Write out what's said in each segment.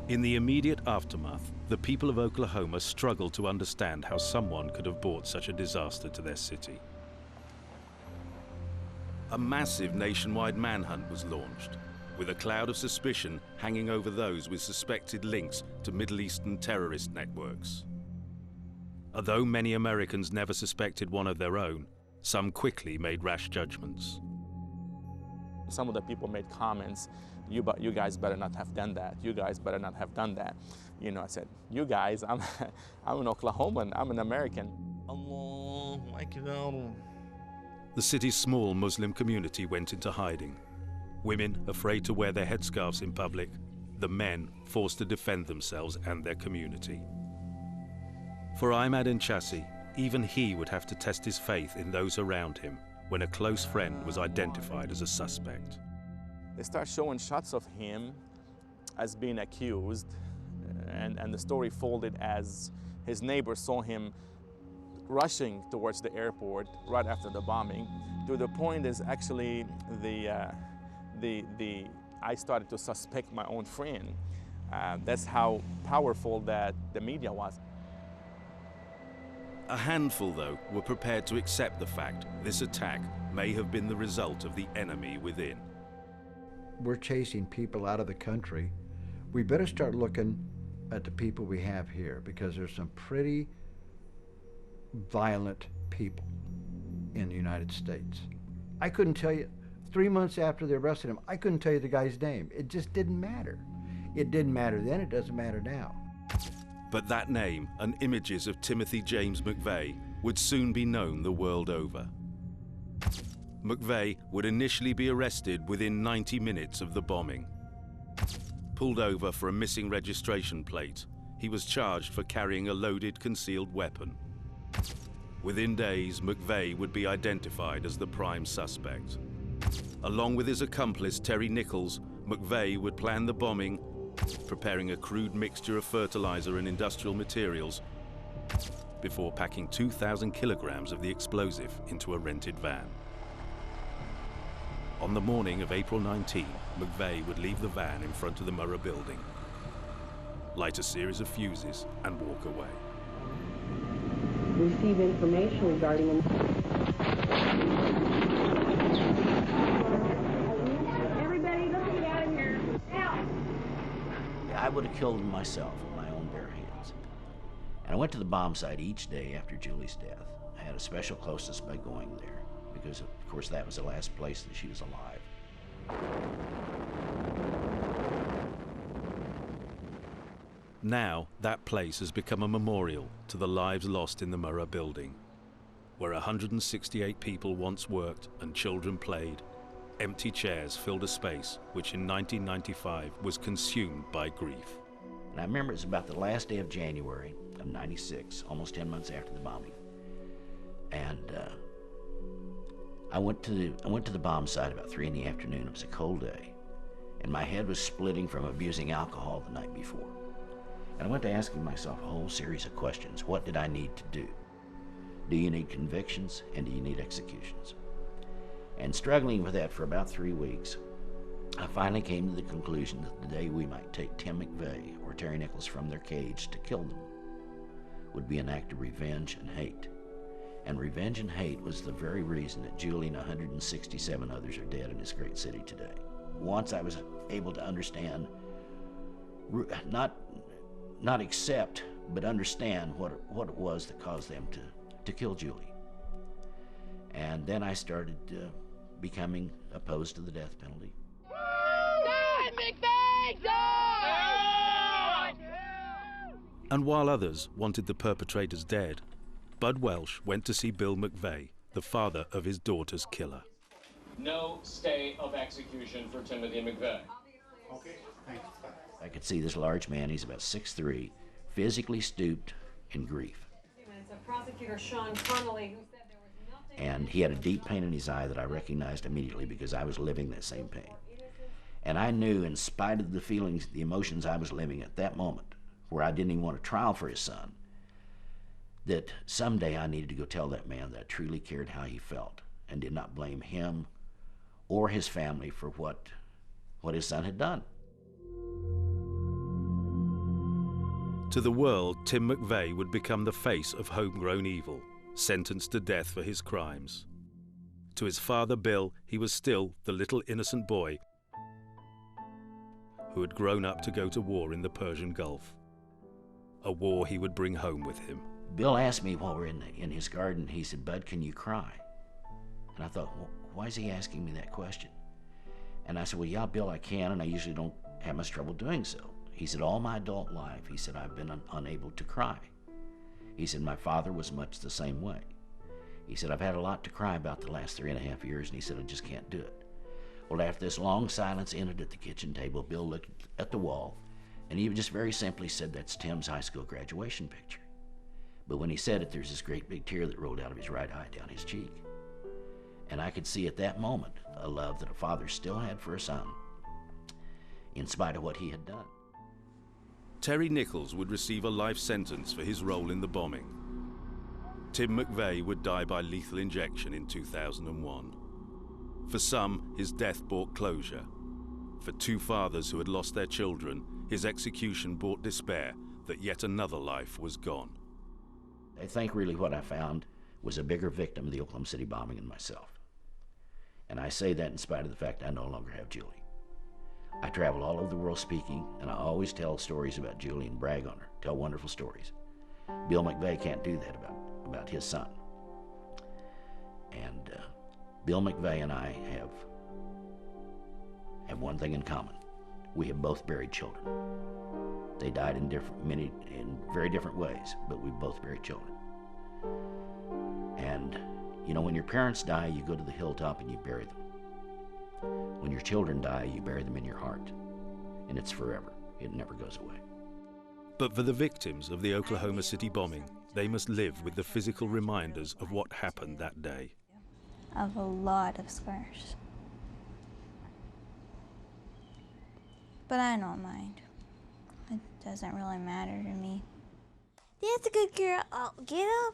In the immediate aftermath, the people of Oklahoma struggled to understand how someone could have brought such a disaster to their city. A massive nationwide manhunt was launched, with a cloud of suspicion hanging over those with suspected links to Middle Eastern terrorist networks. Although many Americans never suspected one of their own, some quickly made rash judgments. Some of the people made comments, you guys better not have done that. You guys better not have done that. You know, I said, you guys, I'm an Oklahoman, I'm an American. The city's small Muslim community went into hiding. Women afraid to wear their headscarves in public, the men forced to defend themselves and their community. For Ahmad Chassi, even he would have to test his faith in those around him when a close friend was identified as a suspect. They start showing shots of him as being accused, and the story folded as his neighbors saw him rushing towards the airport right after the bombing. To the point is actually I started to suspect my own friend. That's how powerful that the media was. A handful, though, were prepared to accept the fact this attack may have been the result of the enemy within. We're chasing people out of the country. We better start looking at the people we have here, because there's some pretty violent people in the United States. I couldn't tell you, 3 months after they arrested him, I couldn't tell you the guy's name. It just didn't matter. It didn't matter then, it doesn't matter now. But that name and images of Timothy James McVeigh would soon be known the world over. McVeigh would initially be arrested within 90 minutes of the bombing. Pulled over for a missing registration plate, he was charged for carrying a loaded concealed weapon. Within days, McVeigh would be identified as the prime suspect. Along with his accomplice, Terry Nichols, McVeigh would plan the bombing, preparing a crude mixture of fertilizer and industrial materials, before packing 2,000 kilograms of the explosive into a rented van. On the morning of April 19, McVeigh would leave the van in front of the Murrah Building, light a series of fuses, and walk away. Receive information regarding everybody, let's get out of here. Now. I would have killed him myself with my own bare hands. And I went to the bomb site each day after Julie's death. I had a special closeness by going there, because of course that was the last place that she was alive. Now, that place has become a memorial to the lives lost in the Murrah Building, where 168 people once worked and children played. Empty chairs filled a space which in 1995 was consumed by grief. And I remember it was about the last day of January of '96, almost 10 months after the bombing. And I went to the bomb site about 3 in the afternoon. It was a cold day, and my head was splitting from abusing alcohol the night before. And I went to asking myself a whole series of questions. What did I need to do? Do you need convictions, and do you need executions? And struggling with that for about 3 weeks, I finally came to the conclusion that the day we might take Tim McVeigh or Terry Nichols from their cage to kill them would be an act of revenge and hate. And revenge and hate was the very reason that Julie and 167 others are dead in this great city today. Once I was able to understand, not accept, but understand what it was that caused them to kill Julie. And then I started becoming opposed to the death penalty. Die, McVeigh, die! And while others wanted the perpetrators dead, Bud Welch went to see Bill McVeigh, the father of his daughter's killer. No stay of execution for Timothy McVeigh. Okay, thanks. I could see this large man, he's about 6'3", physically stooped in grief. Prosecutor Sean Connolly, who said there was nothing. And he had a deep pain in his eye that I recognized immediately because I was living that same pain. And I knew, in spite of the feelings, the emotions I was living at that moment, where I didn't even want a trial for his son, that someday I needed to go tell that man that I truly cared how he felt and did not blame him or his family for what his son had done. To the world, Tim McVeigh would become the face of homegrown evil, sentenced to death for his crimes. To his father, Bill, he was still the little innocent boy who had grown up to go to war in the Persian Gulf. A war he would bring home with him. Bill asked me while we're in his garden, he said, "Bud, can you cry?" And I thought, well, why is he asking me that question? And I said, well, yeah, Bill, I can, and I usually don't have much trouble doing so. He said, all my adult life, he said, I've been unable to cry. He said, my father was much the same way. He said, I've had a lot to cry about the last 3.5 years, and he said, I just can't do it. Well, after this long silence ended at the kitchen table, Bill looked at the wall, and he just very simply said, that's Tim's high school graduation picture. But when he said it, there's this great big tear that rolled out of his right eye down his cheek. And I could see at that moment a love that a father still had for a son, in spite of what he had done. Terry Nichols would receive a life sentence for his role in the bombing. Tim McVeigh would die by lethal injection in 2001. For some, his death brought closure. For two fathers who had lost their children, his execution brought despair that yet another life was gone. I think really what I found was a bigger victim of the Oklahoma City bombing than myself. And I say that in spite of the fact I no longer have Julie. I travel all over the world speaking, and I always tell stories about Julie and brag on her, tell wonderful stories. Bill McVeigh can't do that about his son. And Bill McVeigh and I have one thing in common. We have both buried children. They died in very different ways, but we both buried children. And you know, when your parents die, you go to the hilltop and you bury them. When your children die, you bury them in your heart. And it's forever. It never goes away. But for the victims of the Oklahoma City bombing, they must live with the physical reminders of what happened that day. I have a lot of scars. But I don't mind. It doesn't really matter to me. That's a good girl. Oh, get up.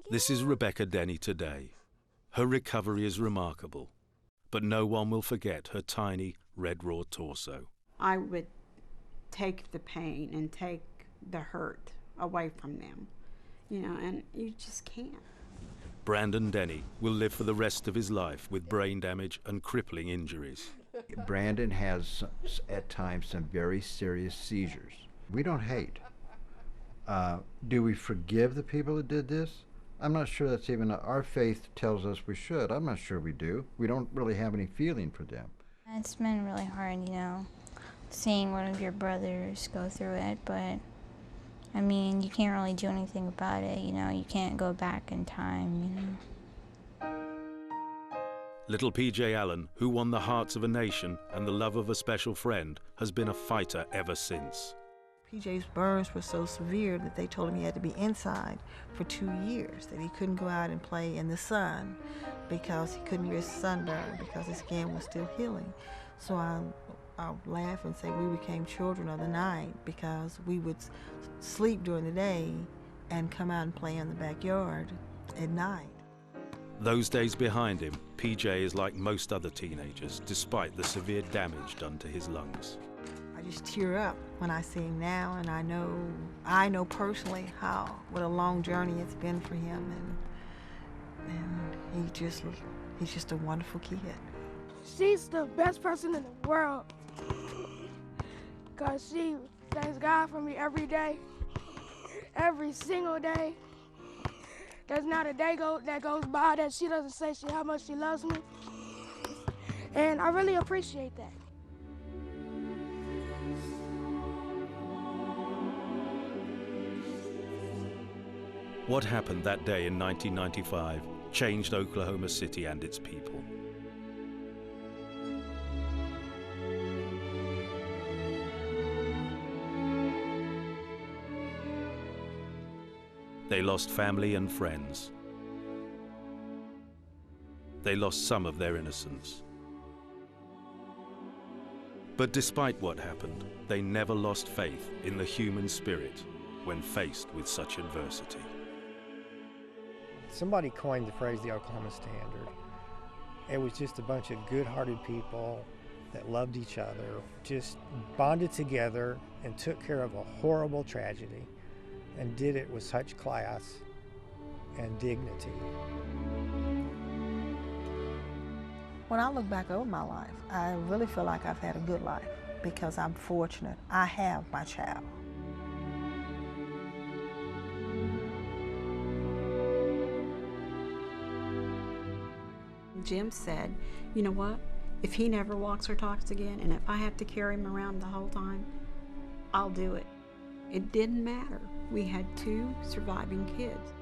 This is Rebecca Denny today. Her recovery is remarkable, but no one will forget her tiny red raw torso. I would take the pain and take the hurt away from them, you know, and you just can't. Brandon Denny will live for the rest of his life with brain damage and crippling injuries. Brandon has at times some very serious seizures. We don't hate. Do we forgive the people that did this? I'm not sure that's even, our faith tells us we should. I'm not sure we do. We don't really have any feeling for them. It's been really hard, you know, seeing one of your brothers go through it, but I mean, you can't really do anything about it, you know, you can't go back in time, you know. Little P.J. Allen, who won the hearts of a nation and the love of a special friend, has been a fighter ever since. PJ's burns were so severe that they told him he had to be inside for 2 years, that he couldn't go out and play in the sun because he couldn't risk sunburn because his skin was still healing. So I laugh and say we became children of the night because we would sleep during the day and come out and play in the backyard at night. Those days behind him, PJ is like most other teenagers, despite the severe damage done to his lungs. I just tear up when I see him now, and I know personally what a long journey it's been for him, and he's just a wonderful kid. She's the best person in the world, because she thanks God for me every day, every single day. There's not a day that goes by that she doesn't say how much she loves me, and I really appreciate that. What happened that day in 1995 changed Oklahoma City and its people. They lost family and friends. They lost some of their innocence. But despite what happened, they never lost faith in the human spirit when faced with such adversity. Somebody coined the phrase the Oklahoma Standard. It was just a bunch of good-hearted people that loved each other, just bonded together and took care of a horrible tragedy and did it with such class and dignity. When I look back over my life, I really feel like I've had a good life because I'm fortunate. I have my child. Jim said, you know what? If he never walks or talks again, and if I have to carry him around the whole time, I'll do it. It didn't matter. We had 2 surviving kids.